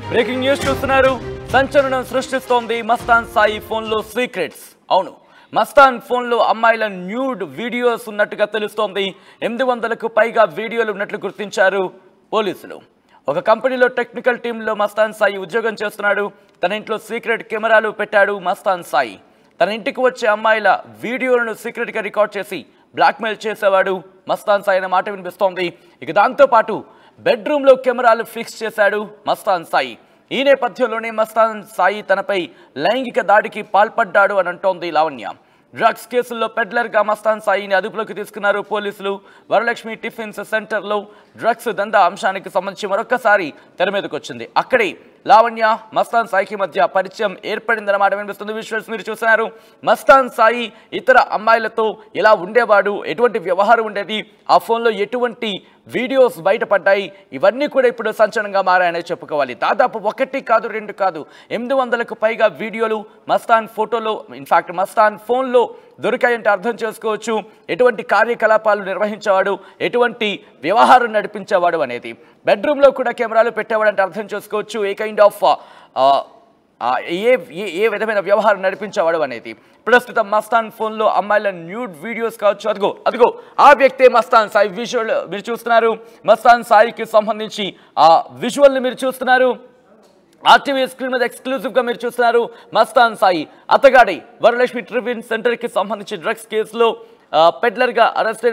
Breaking news చూస్తున్నారు. సంచలనం సృష్టిస్తోంది మస్తాన్ సాయి ఫోన్లో సీక్రెట్స్. అవును, మస్తాన్ ఫోన్లో అమ్మాయిల న్యూడ్ వీడియోస్ ఉన్నట్టుగా తెలుస్తోంది. 800కు పైగా వీడియోలు ఉన్నట్లు గుర్తించారు పోలీసులు. ఒక కంపెనీలో టెక్నికల్ టీంలో మస్తాన్ సాయి ఉద్యోగం చేస్తున్నాడు. తన ఇంట్లో సీక్రెట్ కెమెరాలు పెట్టాడు మస్తాన్ సాయి. తన ఇంటికి వచ్చే అమ్మాయిల వీడియోలను సీక్రెట్గా రికార్డ్ చేసి బ్లాక్మెయిల్ చేసేవాడు మస్తాన్ సాయి అనే మాట వినిపిస్తోంది. ఇక దాంతోపాటు బెడ్రూమ్లో కెమెరాలు ఫిక్స్ చేశాడు మస్తాన్ సాయి. ఈ నేపథ్యంలోనే మస్తాన్ సాయి తనపై లైంగిక దాడికి పాల్పడ్డాడు అని అంటోంది లావణ్య. డ్రగ్స్ కేసుల్లో పెడ్లర్గా మస్తాన్ సాయిని అదుపులోకి తీసుకున్నారు పోలీసులు. వరలక్ష్మి టిఫిన్స్ సెంటర్లో డ్రగ్స్ దందా అంశానికి సంబంధించి మరొక్కసారి తెర మీదకి వచ్చింది. అక్కడే లావణ్య మస్తాన్ సాయికి మధ్య పరిచయం ఏర్పడిందన్నమాట వినిపిస్తుంది. విజువల్స్ మీరు చూస్తున్నారు. మస్తాన్ సాయి ఇతర అమ్మాయిలతో ఎలా ఉండేవాడు, ఎటువంటి వ్యవహారం ఉండేది, ఆ ఫోన్లో ఎటువంటి వీడియోస్ బయటపడ్డాయి, ఇవన్నీ కూడా ఇప్పుడు సంచలనంగా మారాయనే చెప్పుకోవాలి. దాదాపు 1 కాదు 2 కాదు 800కు పైగా వీడియోలు మస్తాన్ ఫోటోలో, ఇన్ఫాక్ట్ మస్తాన్ ఫోన్లో దొరికాయంటే అర్థం చేసుకోవచ్చు ఎటువంటి కార్యకలాపాలు నిర్వహించేవాడు, ఎటువంటి వ్యవహారం నడిపించేవాడు అనేది. బెడ్రూమ్లో కూడా కెమెరాలు పెట్టేవాడు అంటే అర్థం చేసుకోవచ్చు ఏ కైండ్ ఆఫ్ ఏ విధమైన వ్యవహారం నడిపించేవాడు అనేది. ప్రస్తుతం మస్తాన్ ఫోన్లో అమ్మాయిల న్యూడ్ వీడియోస్ కావచ్చు, అదిగో ఆ వ్యక్తే మస్తాన్ సాయి. విజువల్ మీరు చూస్తున్నారు. మస్తాన్ సాయికి సంబంధించి ఆ విజువల్ని మీరు చూస్తున్నారు. ఆర్టీవీ స్క్రీన్ మీద ఎక్స్క్లూజివ్గా మీరు చూస్తున్నారు. మస్తాన్ సాయి అతగాడి వరలక్ష్మి టిఫిన్ సెంటర్కి సంబంధించి డ్రగ్స్ కేసులో పెడ్లర్గా అరెస్ట్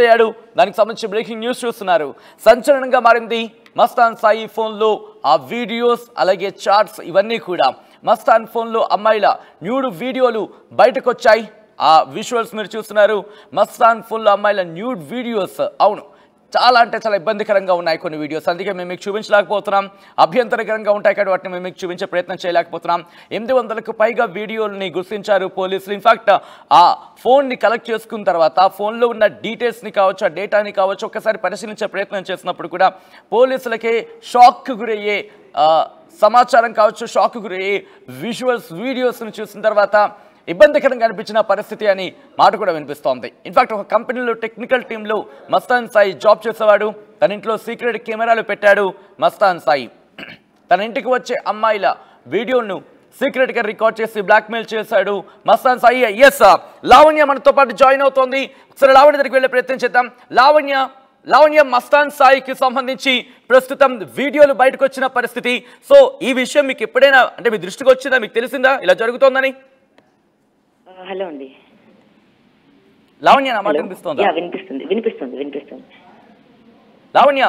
అయ్యాడు. దానికి సంబంధించి బ్రేకింగ్ న్యూస్ చూస్తున్నారు. సంచలనంగా మారింది మస్తాన్ సాయి ఫోన్లో ఆ వీడియోస్, అలాగే చాట్స్, ఇవన్నీ కూడా. మస్తాన్ ఫోన్లో అమ్మాయిల న్యూడ్ వీడియోలు బయటకు వచ్చాయి. ఆ విజువల్స్ మీరు చూస్తున్నారు. మస్తాన్ ఫోన్లో అమ్మాయిల న్యూడ్ వీడియోస్, అవును, చాలా అంటే చాలా ఇబ్బందికరంగా ఉన్నాయి కొన్ని వీడియోస్. అందుకే మేము మీకు చూపించలేకపోతున్నాం. అభ్యంతరకరంగా ఉంటాయి కాబట్టి వాటిని మేము మీకు చూపించే ప్రయత్నం చేయలేకపోతున్నాం. 800కు పైగా వీడియోలని గుర్తించారు పోలీసులు. ఇన్ఫాక్ట్ ఆ ఫోన్ని కలెక్ట్ చేసుకున్న తర్వాత ఆ ఫోన్లో ఉన్న డీటెయిల్స్ని కావచ్చు, ఆ డేటాని కావచ్చు, ఒక్కసారి పరిశీలించే ప్రయత్నం చేసినప్పుడు కూడా పోలీసులకే షాక్ గురయ్యే సమాచారం కావచ్చు, షాక్ గురయ్యే విజువల్స్, వీడియోస్ని చూసిన తర్వాత ఇబ్బందికరంగా అనిపించిన పరిస్థితి అని మాట కూడా వినిపిస్తోంది. ఇన్ఫాక్ట్ ఒక కంపెనీలో టెక్నికల్ టీంలో మస్తాన్ సాయి జాబ్ చేసేవాడు. తన ఇంట్లో సీక్రెట్ కెమెరాలు పెట్టాడు మస్తాన్ సాయి. తన ఇంటికి వచ్చే అమ్మాయిల వీడియోను సీక్రెట్గా రికార్డ్ చేసి బ్లాక్మెయిల్ చేశాడు మస్తాన్ సాయి. ఎస్, లావణ్య మనతో పాటు జాయిన్ అవుతోంది. ఒకసారి లావణ్య దగ్గరికి వెళ్ళే ప్రయత్నం చేద్దాం. లావణ్య, మస్తాన్ సాయికి సంబంధించి ప్రస్తుతం వీడియోలు బయటకు వచ్చిన పరిస్థితి. సో ఈ విషయం మీకు ఎప్పుడైనా అంటే మీ దృష్టికి వచ్చిందా, మీకు తెలిసిందా ఇలా జరుగుతోందని? హలో అండి లావణ్య, నా మాట వినిపిస్తోందా? వినిపిస్తుంది. లావణ్య,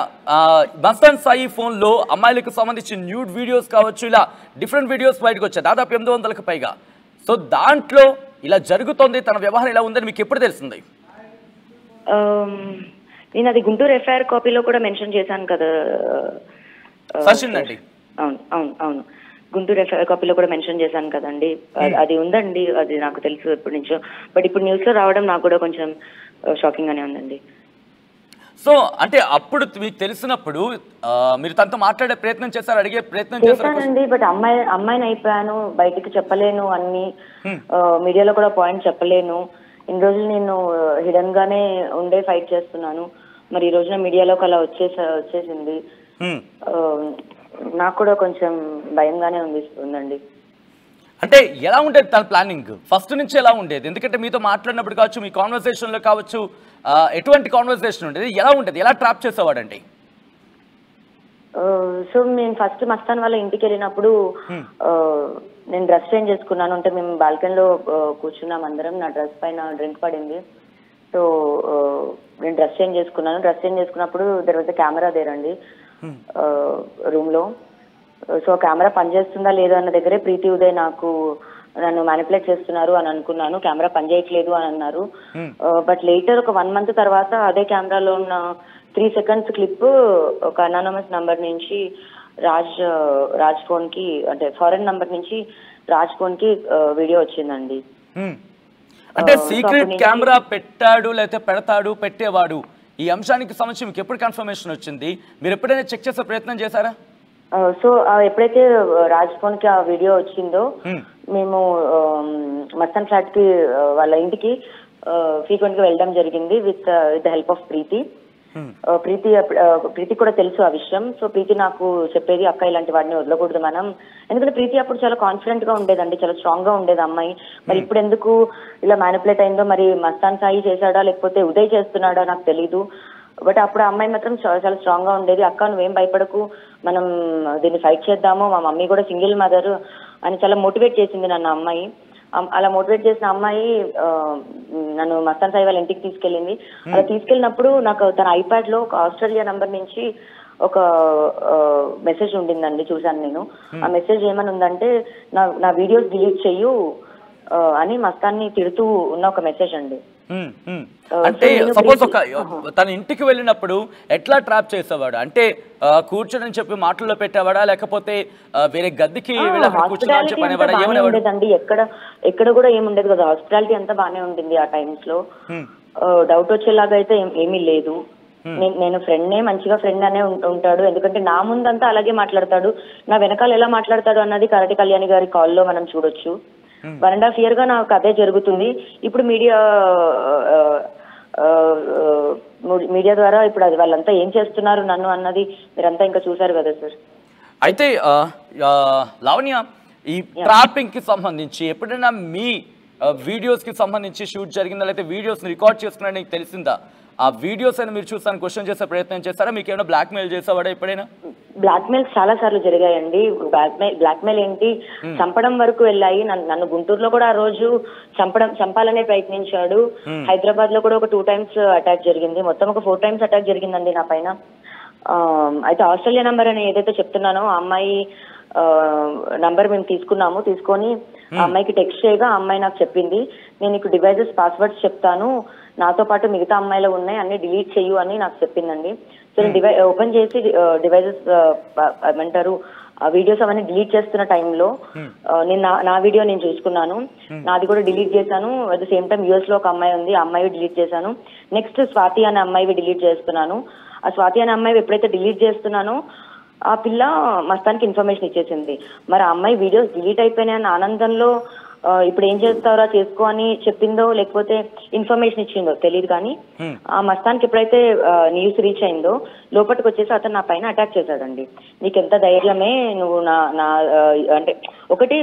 మస్తాన్ సాయి ఫోన్లో అమ్మాయిలకు సంబంధించి న్యూడ్ వీడియోస్ కావచ్చు, ఇలా డిఫరెంట్ వీడియోస్ బయటకు వచ్చాయి, దాదాపు 800కు పైగా. సో దాంట్లో ఇలా జరుగుతోంది, తన వ్యవహారం ఇలా ఉందని మీకు ఎప్పుడు తెలిసింది? నేను అది గుంటూరు ఎఫ్ఐఆర్ కాపీలో కూడా మెన్షన్ చేశాను కదా. సచిన్ అండి. అవును, గుంటూరు ఎఫ్ఐఆర్ కాపీలో కూడా మెన్షన్ చేశాను కదండి. అది ఉందండి, అది నాకు తెలుసు ఎప్పటి నుంచో. బట్ ఇప్పుడు న్యూస్ లో రావడం నాకు కూడా కొంచెం షాకింగ్ గానే ఉందండి. సో అంటే అప్పుడు మీకు తెలిసినప్పుడు మీరు తనతో మాట్లాడే ప్రయత్నం చేశారు, అడిగే ప్రయత్నం చేశానండి. బట్ అమ్మాయిని అయిపోయాను, బయటికి చెప్పలేను, అన్ని మీడియాలో కూడా పాయింట్ చెప్పలేను. ఇన్ని రోజులు నేను హిడెన్ గానే ఉండే ఫైట్ చేస్తున్నాను. మరి ఈ రోజున మీడియాలోకి అలా వచ్చేసింది. నాకు కూడా కొంచెం భయంగానే ఉందండి. అంటే ఎలా ఉండేది తన ప్లానింగ్ ఫస్ట్ నుంచి ఎలా ఉండేది? ఎందుకంటే మీతో మాట్లాడినప్పుడు కావచ్చు, మీ కాన్వర్సేషన్లో కావచ్చు, ఎటువంటి కాన్వర్సేషన్ ఉండేది, ఎలా ఉండేది, ఎలా ట్రాప్ చేసేవాడండి? సో నేను ఫస్ట్ మస్తాన్ వాళ్ళ ఇంటికి వెళ్ళినప్పుడు నేను డ్రెస్ చేంజ్ చేసుకున్నాను. అంటే మేము బాల్కనీలో కూర్చున్నాం అందరం. నా డ్రెస్ పైన డ్రింక్ పడింది. సో నేను డ్రెస్ చేంజ్ చేసుకున్నాను. డ్రెస్ చేంజ్ చేసుకున్నప్పుడు తర్వాత కెమెరా దేరండి రూమ్ లో. సో కెమెరా పనిచేస్తుందా లేదా అన్న దగ్గరే ప్రీతి ఉదయ్ నన్ను మ్యానిపులేట్ చేస్తున్నారు అని అనుకున్నాను. కెమెరా పనిచేయట్లేదు అని అన్నారు. బట్ లేటర్ ఒక 1 month తర్వాత అదే కెమెరాలో ఉన్న 3 seconds క్లిప్ ఒక అనానమస్ నంబర్ నుంచి రాజ్ ఫోన్ కి, అంటే ఫారెన్ నంబర్ నుంచి రాజ్ ఫోన్ కి వీడియో వచ్చిందండి. అంటే సీక్రెట్ కెమెరా పెట్టాడు, లేకపోతే పెడతాడు, పెట్టేవాడు, ఈ అంశానికి సంబంధించి మీకు ఎప్పుడు కన్ఫర్మేషన్ వచ్చింది? మీరు ఎప్పుడైనా చెక్ చేసే ప్రయత్నం చేశారా? సో ఎప్పుడైతే రాజ్ ఫోన్ కి ఆ వీడియో వచ్చిందో మేము మస్తాన్ ఫ్లాట్ కి వాళ్ళ ఇంటికి ఫ్రీక్వెంట్ గా వెళ్ళడం జరిగింది విత్ ద హెల్ప్ ఆఫ్ ప్రీతి. ప్రీతి కూడా తెలుసు ఆ విషయం. సో ప్రీతి నాకు చెప్పేది, అక్క ఇలాంటి వాడిని వదలకూడదు మనం, ఎందుకంటే ప్రీతి అప్పుడు చాలా కాన్ఫిడెంట్ గా ఉండేదండి, చాలా స్ట్రాంగ్ గా ఉండేది అమ్మాయి. మరి ఇప్పుడు ఎందుకు ఇలా మ్యానిపులేట్ అయిందో, మరి మస్తాన్ సాయి చేశాడా లేకపోతే ఉదయ్ చేస్తున్నాడా నాకు తెలీదు. బట్ అప్పుడు ఆ అమ్మాయి మాత్రం చాలా స్ట్రాంగ్ గా ఉండేది. అక్క నువ్వేం భయపడకు, మనం దీన్ని ఫైట్ చేద్దాము, మా మమ్మీ కూడా సింగిల్ మదర్ అని చాలా మోటివేట్ చేసింది నన్ను అమ్మాయి. అలా మోటివేట్ చేసిన అమ్మాయి నన్ను మస్తాన్ సాయి వాళ్ళ ఇంటికి తీసుకెళ్ళింది. అలా తీసుకెళ్ళినప్పుడు నాకు తన ఐప్యాడ్ లో ఒక ఆస్ట్రేలియా నంబర్ నుంచి ఒక మెసేజ్ ఉండిందండి, చూసాను నేను. ఆ మెసేజ్ ఏమని ఉందంటే, నా వీడియోస్ డిలీట్ చెయ్యు అని మస్తాన్ని తిడుతూ ఉన్న ఒక మెసేజ్ అండి. అంటే సపోజ్ ఒక తన ఇంటికి వెళ్ళినప్పుడు ఎట్లా ట్రాప్ చేసేవాడు అంటే, కూర్చొని చెప్పి మాటల్లో పెట్టేవాడా లేకపోతే వేరే గదికి ఉండేదండి? ఎక్కడ కూడా ఏముండేది కదా, హాస్పిటాలిటీ అంతా బానే ఉంటుంది ఆ టైమ్స్ లో. డౌట్ వచ్చేలాగా అయితే ఏమీ లేదు. నేను ఫ్రెండ్నే, మంచిగా ఫ్రెండ్ అనే ఉంటాడు, ఎందుకంటే నా ముందంతా అలాగే మాట్లాడతాడు, నా వెనకాల ఎలా మాట్లాడతాడు అన్నది కరాటి కళ్యాణి గారి కాల్లో మనం చూడొచ్చు. 1.5 year గా నాకు అదే జరుగుతుంది. ఇప్పుడు మీడియా ద్వారా ఇప్పుడు అది వాళ్ళంతా ఏం చేస్తున్నారు నన్ను అన్నది మీరంతా ఇంకా చూసారు కదా సార్. అయితే లావణ్య, ఈ ట్రాపింగ్ కి సంబంధించి ఎప్పుడైనా మీ వీడియోస్ కి సంబంధించి షూట్ జరిగిందా, లేకపోతే వీడియోస్ రికార్డ్ చేసుకున్నా నీకు తెలిసిందా? ఆ వీడియోస్ అయినా మీరు చూసాను క్వశ్చన్ చేసే ప్రయత్నం చేస్తారా? మీకు ఏమైనా బ్లాక్ మెయిల్ చేసేవాడా ఎప్పుడైనా? బ్లాక్ మెయిల్స్ చాలా సార్లు జరిగాయండి. బ్లాక్ మెయిల్ ఏంటి, చంపడం వరకు వెళ్ళాయి. నన్ను గుంటూరులో కూడా ఆ రోజు చంపాలనే ప్రయత్నించాడు. హైదరాబాద్ లో కూడా ఒక 2 times అటాక్ జరిగింది. మొత్తం ఒక 4 times అటాక్ జరిగిందండి నా పైన. అయితే ఆస్ట్రేలియా నంబర్ అని ఏదైతే చెప్తున్నానో ఆ అమ్మాయి నంబర్ మేము తీసుకొని ఆ అమ్మాయికి టెక్స్ట్ చేయగా ఆ అమ్మాయి నాకు చెప్పింది, నేను నీకు డివైజెస్ పాస్వర్డ్స్ చెప్తాను, నాతో పాటు మిగతా అమ్మాయిలు ఉన్నాయి, అన్ని డిలీట్ చెయ్యు అని నాకు చెప్పిందండి. సో నేను ఓపెన్ చేసి డివైజెస్ ఏమంటారు వీడియోస్ అవన్నీ డిలీట్ చేస్తున్న టైంలో నేను నా వీడియో నేను చూసుకున్నాను, నాది కూడా డిలీట్ చేశాను. At the same time US లో ఒక అమ్మాయి ఉంది, ఆ అమ్మాయి డిలీట్ చేశాను. నెక్స్ట్ స్వాతి అనే అమ్మాయివి డిలీట్ చేస్తున్నాను. ఆ స్వాతి అనే అమ్మాయి ఎప్పుడైతే డిలీట్ చేస్తున్నానో ఆ పిల్ల మస్తానికి ఇన్ఫర్మేషన్ ఇచ్చేసింది. మరి ఆ అమ్మాయి వీడియోస్ డిలీట్ అయిపోయినాయన్న ఆనందంలో ఇప్పుడు ఏం చేస్తారా చేసుకో అని చెప్పిందో లేకపోతే ఇన్ఫర్మేషన్ ఇచ్చిందో తెలియదు, కానీ ఆ మస్తానికి ఎప్పుడైతే న్యూస్ రీచ్ అయిందో లోపలికి వచ్చేసి అతను నా పైన అటాక్ చేశాడండి. నీకెంత ధైర్యమే, నువ్వు నా అంటే ఒకటి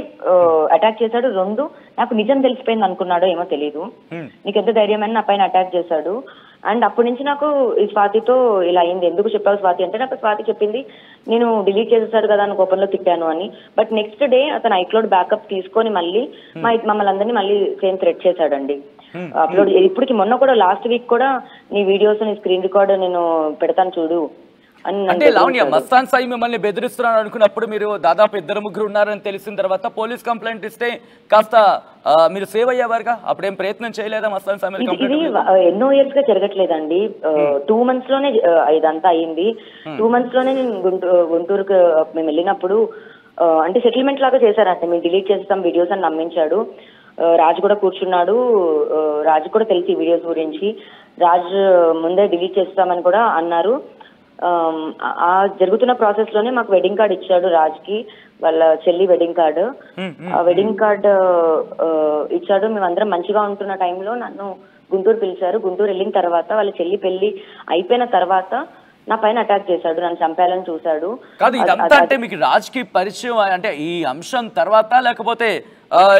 అటాక్ చేశాడు, 2 నాకు నిజం తెలిసిపోయింది అనుకున్నాడో ఏమో తెలియదు, నీకెంత ధైర్యమని నా పైన అటాక్ చేశాడు. అండ్ అప్పటి నుంచి నాకు ఈ స్వాతితో ఇలా అయింది. ఎందుకు చెప్పావు స్వాతి అంటే, నాకు స్వాతి చెప్పింది నేను డిలీట్ చేసేసాడు కదా అని కోపంలో తిట్టాను అని. బట్ నెక్స్ట్ డే అతను ఐక్లౌడ్ బ్యాకప్ తీసుకొని మళ్ళీ మమ్మల్ని అందరినీ మళ్ళీ సేమ్ థ్రెట్ చేశాడండి. అప్లోడ్ ఇప్పటికి మొన్న కూడా లాస్ట్ వీక్ కూడా నీ వీడియోస్ నీ స్క్రీన్ రికార్డ్ నేను పెడతాను చూడు అంటే లావణ్య, మస్తాన్ సాయి మిమ్మల్ని బెదిరిస్తున్నాడు అనుకున్నప్పుడు మీరు దాదాపు 2-3 ఉన్నారని తెలిసిన తర్వాత పోలీస్ కంప్లైంట్ ఇస్తే కాస్త మీరు సేవ్ అయ్యేవారుగా, అప్పుడేం ప్రయత్నం చేయలేదా మస్తాన్ సాయి? ఇది ఎన్నో ఇయర్స్ గా జరగట్లేదండి, 2 months లోనే ఇదంతా అయింది. 2 months లోనే నేను గుంటూరుకు మేము వెళ్ళినప్పుడు అంటే సెటిల్మెంట్ లాగా చేశారంటే, మేము డిలీట్ చేస్తాం వీడియోస్ అని నమ్మించాడు. రాజు కూడా కూర్చున్నాడు, రాజు కూడా తెలిసి ఈ వీడియోస్ గురించి, రాజు ముందే డిలీట్ చేస్తామని కూడా అన్నారు. ఆ జరుగుతున్న ప్రాసెస్ లోనే మాకు వెడ్డింగ్ కార్డ్ ఇచ్చాడు రాజ్కి, వాళ్ళ చెల్లి వెడ్డింగ్ కార్డు. ఆ వెడ్డింగ్ కార్డ్ ఇచ్చాడు. మేమందరం మంచిగా ఉంటున్న టైంలో నన్ను గుంటూరు పిలిచారు. గుంటూరు వెళ్ళిన తర్వాత వాళ్ళ చెల్లి పెళ్లి అయిపోయిన తర్వాత నా పైన అటాక్ చేశాడు, నన్ను చంపాలని చూశాడు. కాదు, ఇదంతా అంటే మీకు రాజ్కి పరిచయం అంటే ఈ అంశం తర్వాత లేకపోతే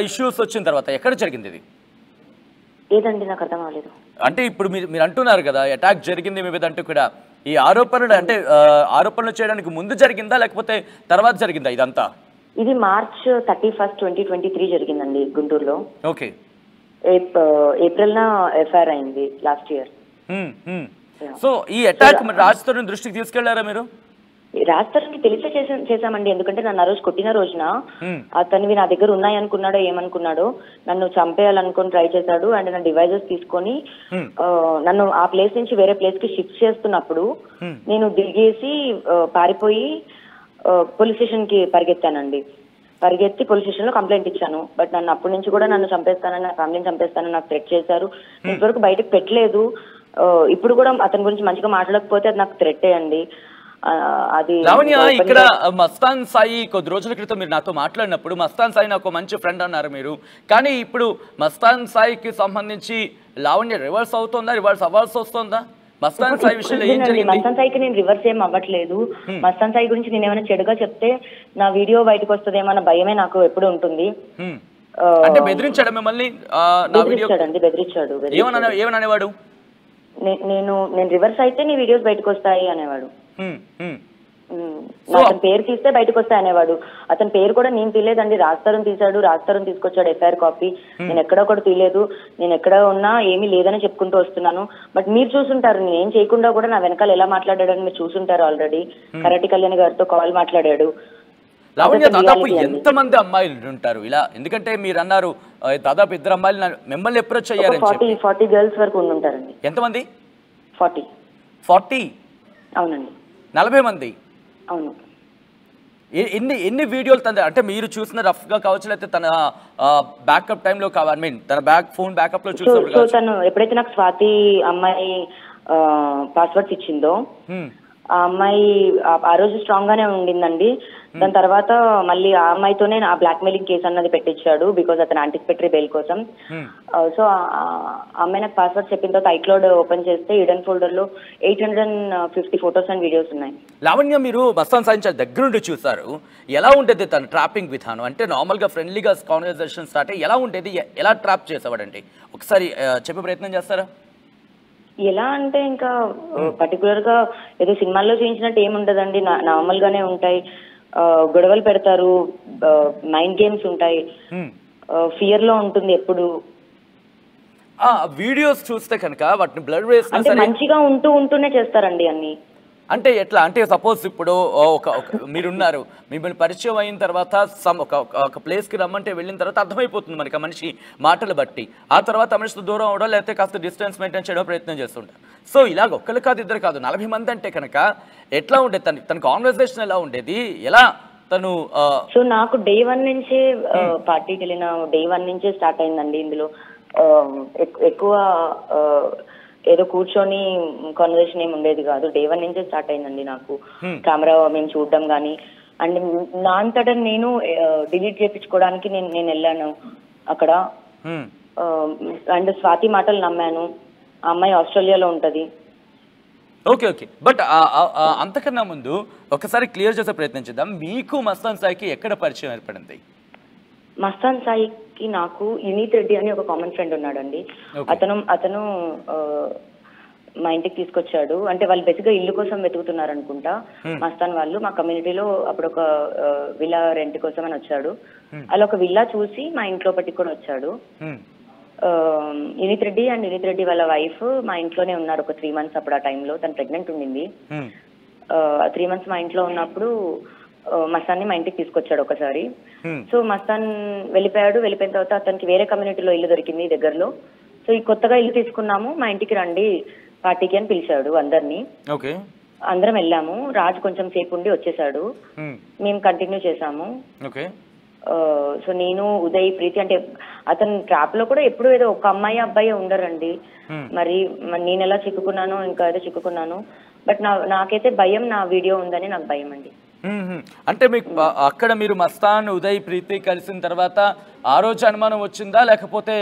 ఇష్యూస్ వచ్చిన తర్వాత ఎక్కడ జరిగింది ఇది? ఏదండి నాకు అర్థం అవ్వలేదు. అంటే ఇప్పుడు మీరు అంటున్నారు కదా అటాక్ జరిగింది మీ మీద, అంటే కూడా ఈ ఆరోపణలు అంటే ఆరోపణలు చేయడానికి ముందు జరిగిందా లేకపోతే తర్వాత జరిగిందా ఇదంతా? ఇది March 31, 2023 జరిగిందండి గుంటూరులో. ఓకే. ఏప్రిల్ ఎఫ్ఐఆర్ అయింది లాస్ట్ ఇయర్. సో ఈ అటాక్ రాజ్ తరుణ్ దృష్టికి తీసుకెళ్లారా మీరు? రాజ్ తరుణ్కి తెలిసే చేశామండి, ఎందుకంటే నన్ను ఆ రోజు కొట్టిన రోజున అతనివి నా దగ్గర ఉన్నాయి అనుకున్నాడో ఏమనుకున్నాడో నన్ను చంపేయాలనుకుని ట్రై చేశాడు. అండ్ నా డివైజెస్ తీసుకొని నన్ను ఆ ప్లేస్ నుంచి వేరే ప్లేస్ కి షిఫ్ట్ చేస్తున్నప్పుడు నేను దిగేసి పారిపోయి పోలీస్ స్టేషన్ కి పరిగెత్తానండి. పరిగెత్తి పోలీస్ స్టేషన్ లో కంప్లైంట్ ఇచ్చాను. బట్ నన్ను అప్పటి నుంచి కూడా నన్ను చంపేస్తానని, నా ఫ్యామిలీని చంపేస్తానని నాకు థ్రెట్ చేశారు. ఇంతవరకు బయటకు పెట్టలేదు. ఇప్పుడు కూడా అతని గురించి మంచిగా మాట్లాడకపోతే అది నాకు థ్రెట్టే అండి. లావణ్య, ఇక్కడ మస్తాన్ సాయి కొద్ది రోజుల క్రితం మీరు నాతో మాట్లాడినప్పుడు మస్తాన్ సాయి నాకు మంచి ఫ్రెండ్ అన్నారు మీరు, కానీ ఇప్పుడు మస్తాన్ సాయికి సంబంధించి లావణ్య రివర్స్ అవుతుందా, రివర్స్ అవ్వాల్సి వస్తుందా? మస్తాన్ సాయి విషయంలో ఏం జరిగింది? మస్తాన్ సాయికి నేను రివర్స్ ఏం అవ్వట్లేదు. మస్తాన్ సాయి గురించి నేను ఏమైనా చెడుగా చెప్తే నా వీడియో బయటకు వస్తుందేమన్న భయమే నాకు ఎప్పుడు ఉంటుంది. అంటే బెదిరించాడు మిమ్మల్ని? బెదిరించాడు. ఏమనేవాడు? నేను రివర్స్ అయితే నీ వీడియోస్ బయటకు వస్తాయి అనేవాడు. అతని పేరు తీస్తే బయటకు వస్తాయి అనేవాడు. అతని పేరు కూడా నేను తీయలేదండి, రాజ్ తరుణ్ తీసుకొచ్చాడు ఎఫ్ఐఆర్ కాపీ. నేను ఎక్కడ కూడా తీయలేదు, నేను ఎక్కడ ఉన్నా ఏమీ లేదని చెప్పుకుంటూ వస్తున్నాను. బట్ మీరు చూసుంటారు, నేను ఏం చేయకుండా కూడా నా వెనకాల ఎలా మాట్లాడాడని మీరు చూసుంటారు. ఆల్రెడీ కరాటి కళ్యాణ్ గారితో కాల్ మాట్లాడాడు. లావణ్య, దాదాపు ఎంతమంది అమ్మాయిలు ఉంటారు ఇలా? ఎందుకంటే మీరు అన్నారు దాదాపు 2 అమ్మాయిలు మిమ్మల్ని అప్రోచ్ అయ్యారు. 40 గర్ల్స్ వరకు ఉంటారండి. ఎంతమంది? 40. అవునండి. 40 మంది. అవును. ఎన్ని వీడియోలు అంటే మీరు చూసిన రఫ్ గా కావచ్చు, లేకపోతే తన బ్యాకప్ టైంలో కావాలి, మీన్ తన ఫోన్ బ్యాకప్ లో చూసినప్పుడు తను ఎప్పుడైతే నాకు స్వాతి అమ్మాయి పాస్వర్డ్స్ ఇచ్చిందో ఆ అమ్మాయి ఆ రోజు స్ట్రాంగ్ గానే ఉండిందండి. దాని తర్వాత మళ్ళీ ఆ అమ్మాయితోనే ఆ బ్లాక్ మెయిలింగ్ కేసు అన్నది పెట్టించాడు, బికాజ్ అతను యాంటిసిపేటరీ బెయిల్ కోసం. సో ఆ అమ్మాయి నాకు పాస్వర్డ్ చెప్పిన తర్వాత ఐక్లౌడ్ ఓపెన్ చేస్తే హిడెన్ ఫోల్డర్ లో 850 ఫొటోస్ అండ్ వీడియోస్ ఉన్నాయి. లావణ్య, మీరు మస్తాన్ సాయి దగ్గర నుండి చూసారు, ఎలా ఉండేది తన ట్రాపింగ్ విధానం? అంటే నార్మల్ గా ఫ్రెండ్లీగా కాన్వర్సేషన్ స్టార్ట్ అయ్యి ఎలా ఉండేది, ఎలా ట్రాప్ చేసేవాడండి? ఒకసారి చెప్పే ప్రయత్నం చేస్తారా? ఎలా అంటే ఇంకా పర్టికులర్ గా ఏదో సినిమాల్లో చూపించినట్టు ఏముండదండి, నార్మల్ గానే ఉంటాయి. గొడవలు పెడతారు, మైండ్ గేమ్స్ ఉంటాయి, ఫియర్ లో ఉంటుంది ఎప్పుడు. వీడియోస్ చూస్తే కనుక వాటిని బ్లడ్ వేస్ అంటే మంచిగా ఉంటూనే చేస్తారండి అన్ని. అంటే ఎట్లా అంటే సపోజ్ ఇప్పుడు మీరున్నారు, మిమ్మల్ని పరిచయం అయిన తర్వాత ఒక ప్లేస్కి రమ్మంటే వెళ్ళిన తర్వాత అర్థమైపోతుంది మనకి ఆ మనిషి మాటలు బట్టి. ఆ తర్వాత ఆ మనిషితో దూరం అవడం, లేకపోతే కాస్త డిస్టెన్స్ మెయింటైన్ చేయడం ప్రయత్నం చేస్తుంటారు. సో ఇలాగ ఒక్కరు కాదు, 2 కాదు, 40 మంది అంటే కనుక ఎట్లా ఉండేది? తన కాన్వర్సేషన్ ఎలా ఉండేది? ఎలా తను? సో నాకు డే 1 నుంచే పార్టీకి వెళ్ళిన డే 1 నుంచే స్టార్ట్ అయిందండి. ఇందులో ఎక్కువ ఏదో కూర్చొని కాన్వర్సేషన్ ఏమి ఉండేది కాదు. డే 1 నుంచే స్టార్ట్ అయిందండి నాకు కెమెరా మేము చూడడం కానీ. అండ్ నా అంతటా నేను డిలీట్ చేయించుకోవడానికి నేను వెళ్ళాను అక్కడ. అండ్ స్వాతి మాటలు నమ్మాను. ఆ అమ్మాయి ఆస్ట్రేలియాలో ఉంటది. ఓకే. బట్ అంతకన్నా ముందు ఒకసారి క్లియర్ చేసే ప్రయత్నం చేద్దాం. మీకు మస్తాన్ సాయికి ఎక్కడ పరిచయం ఏర్పడింది? మస్తాన్ సాయికి నాకు యునీత్ రెడ్డి అని ఒక కామన్ ఫ్రెండ్ ఉన్నాడండి. అతను మా ఇంటికి తీసుకొచ్చాడు. అంటే వాళ్ళు బేసిక్గా ఇల్లు కోసం వెతుకుతున్నారు అనుకుంటా మస్తాన్ వాళ్ళు. మా కమ్యూనిటీలో అప్పుడు ఒక విల్లా రెంట్ కోసం అని వచ్చాడు. అలా ఒక విల్లా చూసి మా ఇంట్లో పట్టుకు కూడా వచ్చాడు. యునీత్ రెడ్డి వాళ్ళ వైఫ్ మా ఇంట్లోనే ఉన్నారు ఒక 3 months. అప్పుడు ఆ టైంలో తను ప్రెగ్నెంట్ ఉండింది. 3 months మా ఇంట్లో ఉన్నప్పుడు మస్తాన్ని మా ఇంటికి తీసుకొచ్చాడు ఒకసారి. సో మస్తాన్ వెళ్ళిపోయిన తర్వాత అతనికి వేరే కమ్యూనిటీలో ఇల్లు దొరికింది దగ్గరలో. సో ఈ కొత్తగా ఇల్లు తీసుకున్నాము, మా ఇంటికి రండి పార్టీకి అని పిలిచాడు అందరినీ. అందరం వెళ్ళాము. రాజు కొంచెం సేపు ఉండి వచ్చేసాడు. మేము కంటిన్యూ చేసాము. సో నేను ఉదయ్ ప్రీతి అంటే అతను ట్రాప్ లో కూడా ఎప్పుడు ఏదో ఒక అమ్మాయి అబ్బాయి ఉండరండి. మరి నేను ఎలా చిక్కుకున్నానో ఇంకా ఏదో చిక్కుకున్నాను. బట్ నాకైతే భయం, నా వీడియో ఉందని నాకు భయం అండి. అంటే మీకు అక్కడ మీరు మస్తాన్, ఉదయ్, ప్రీతి కలిసిన తర్వాత ఆ రోజు అనుమానం వచ్చిందా, లేకపోతే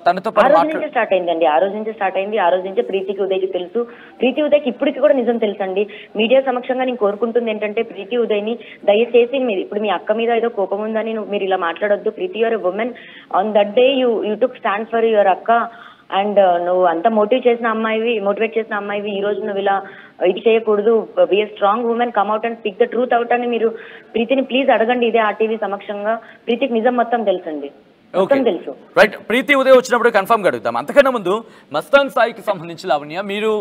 తనతో ఆ రోజు నుంచే స్టార్ట్ అయిందండి. ఆ రోజు నుంచే ప్రీతికి ఉదయ్కి తెలుసు. ప్రీతి ఉదయ్కి ఇప్పటికి కూడా నిజం తెలుసండి. మీడియా సమక్షంగా నేను కోరుకుంటుంది ఏంటంటే ప్రీతి ఉదయ్ని దయచేసి ఇప్పుడు మీ అక్క మీద ఏదో కోపం ఉందని మీరు ఇలా మాట్లాడొద్దు. Preethi your a woman. On that day you took stand for your అక్క. అండ్ నువ్వు అంత మోటివేట్ చేసిన అమ్మాయివి ఈ రోజు నువ్వు ఇలా ఇది చేయకూడదు. B a strong women, come out and speak the truth out అని మీరు ప్రీతిని ప్లీజ్ అడగండి. ఇదే ఆర్టీవీ సమక్షంగా. ప్రీతికి నిజం మొత్తం తెలుసండి, మొత్తం తెలుసు. రైట్, ప్రీతి ఉదయ్ వచ్చినప్పుడు కన్ఫర్మ్ గా అడుగుతాం. అంతకన్నా ముందు మస్తాన్ సాయికి సంబంధించి లావణ్య, మీరు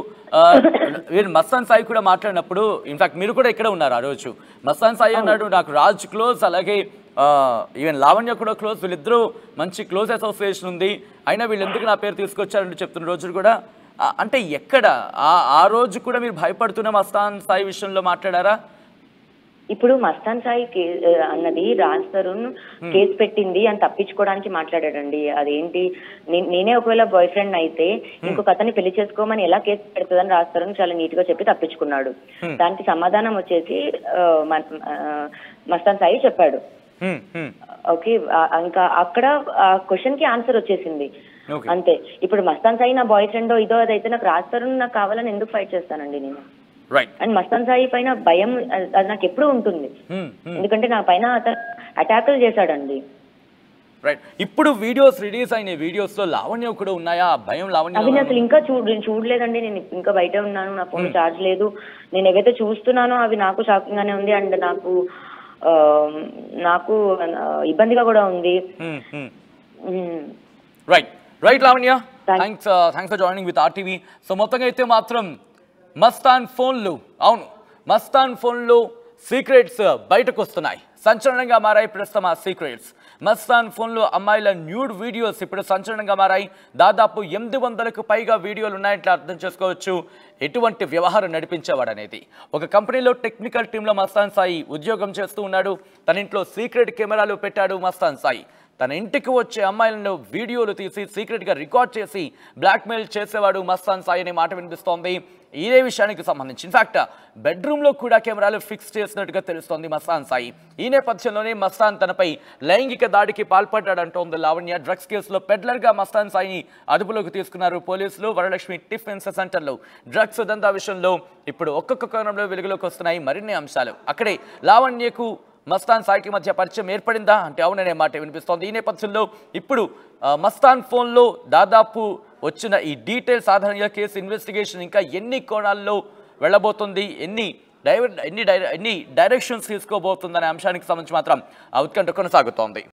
మస్తాన్ సాయి కూడా మాట్లాడినప్పుడు, ఇన్ఫాక్ట్ మీరు కూడా ఇక్కడ ఉన్నారు ఆ రోజు. మస్తాన్ సాయి అన్నాడు నాకు రాజ్ క్లోజ్, అలాగే ఈవెన్ లావణ్య కూడా క్లోజ్, వీళ్ళిద్దరూ మంచి క్లోజ్ అసోసియేషన్ ఉంది, అయినా వీళ్ళు ఎందుకు నా పేరు తీసుకొచ్చారంటే చెప్తున్న రోజులు కూడా. అంటే ఎక్కడ ఆ రోజు కూడా మీరు భయపడుతున్న మస్తాన్ సాయి విషయంలో మాట్లాడారా? ఇప్పుడు మస్తాన్ సాయి అన్నది రాజ్ తరుణ్ కేసు పెట్టింది అని తప్పించుకోవడానికి మాట్లాడాడండి. అదేంటి, నేనే ఒకవేళ బాయ్ ఫ్రెండ్ అయితే ఇంకొక అతన్ని పెళ్లి చేసుకోమని ఎలా కేసు పెడుతుందని రాజ్ తరుణ్ చాలా నీట్ గా చెప్పి తప్పించుకున్నాడు. దానికి సమాధానం వచ్చేసి మస్తాన్ సాయి చెప్పాడు. ఓకే, ఇంకా అక్కడ ఆ క్వశ్చన్ కి ఆన్సర్ వచ్చేసింది. అంతే. ఇప్పుడు మస్తాన్ సాయి నా బాయ్ ఫ్రెండ్ ఇదో అదైతే నాకు రాస్తారు, నాకు కావాలని ఎందుకు ఫైట్ చేస్తానండి నేను? రైట్. అండ్ మస్తాన్ సాయి పైన భయం అది నాకు ఎప్పుడూ ఉంటుంది, ఎందుకంటే నా పైన అతను అటాకులు చేశాడండి. రైట్. ఇప్పుడు వీడియోస్ రిలీజ్ అయిన వీడియోస్ లో లావణ్య కూడా ఉన్నాయా? భయం లావణ్య అవి అసలు ఇంకా చూడలేదండి, నేను ఇంకా బయట ఉన్నాను, నా ఫోన్ ఛార్జ్ లేదు. నేను ఏవైతే చూస్తున్నానో అవి నాకు షాకింగ్ గానే ఉంది, అండ్ నాకు ఇబ్బందిగా కూడా ఉంది. Right right Lavanya, thanks for joining with RTV. So మొత్తంగా అయితే మాత్రం మస్తాన్ ఫోన్లు, అవును మస్తాన్ ఫోన్లో సీక్రెట్స్ బయటకు వస్తున్నాయి, సంచలనంగా మారాయి ప్రస్తుతం ఆ సీక్రెట్స్. మస్తాన్ ఫోన్లో అమ్మాయిల న్యూడ్ వీడియోస్ ఇప్పుడు సంచలనంగా మారాయి. దాదాపు 800కు పైగా వీడియోలు ఉన్నాయంటే అర్థం చేసుకోవచ్చు ఎటువంటి వ్యవహారం నడిపించేవాడు అనేది. ఒక కంపెనీలో టెక్నికల్ టీంలో మస్తాన్ సాయి ఉద్యోగం చేస్తూ ఉన్నాడు. తన ఇంట్లో సీక్రెట్ కెమెరాలు పెట్టాడు మస్తాన్ సాయి. తన ఇంటికి వచ్చే అమ్మాయిలను వీడియోలు తీసి సీక్రెట్గా రికార్డ్ చేసి బ్లాక్మెయిల్ చేసేవాడు మస్తాన్ సాయి అనే మాట వినిపిస్తోంది. ఇదే విషయానికి సంబంధించి ఇన్ఫాక్ట్ బెడ్రూమ్లో కూడా కెమెరాలు ఫిక్స్ చేసినట్టుగా తెలుస్తోంది మస్తాన్ సాయి. ఈ నేపథ్యంలోనే మస్తాన్ తనపై లైంగిక దాడికి పాల్పడ్డాడంటోంది లావణ్య. డ్రగ్స్ కేసులో పెడ్లర్గా మస్తాన్ సాయిని అదుపులోకి తీసుకున్నారు పోలీసులు. వరలక్ష్మి టిఫిన్స్ సెంటర్లో డ్రగ్స్ దందా విషయంలో ఇప్పుడు ఒక్కొక్క కోణంలో వెలుగులోకి వస్తున్నాయి మరిన్ని అంశాలు. అక్కడే లావణ్యకు మస్తాన్ సాయికి మధ్య పరిచయం ఏర్పడిందా అంటే అవుననే మాట వినిపిస్తోంది. ఈ నేపథ్యంలో ఇప్పుడు మస్తాన్ ఫోన్లో దాదాపు వచ్చిన ఈ డీటెయిల్స్ ఆధారంగా కేసు ఇన్వెస్టిగేషన్ ఇంకా ఎన్ని కోణాల్లో వెళ్ళబోతుంది, ఎన్ని డైరెక్షన్స్ తీసుకోబోతుందనే అంశానికి సంబంధించి మాత్రం ఉత్కంఠ కొనసాగుతోంది.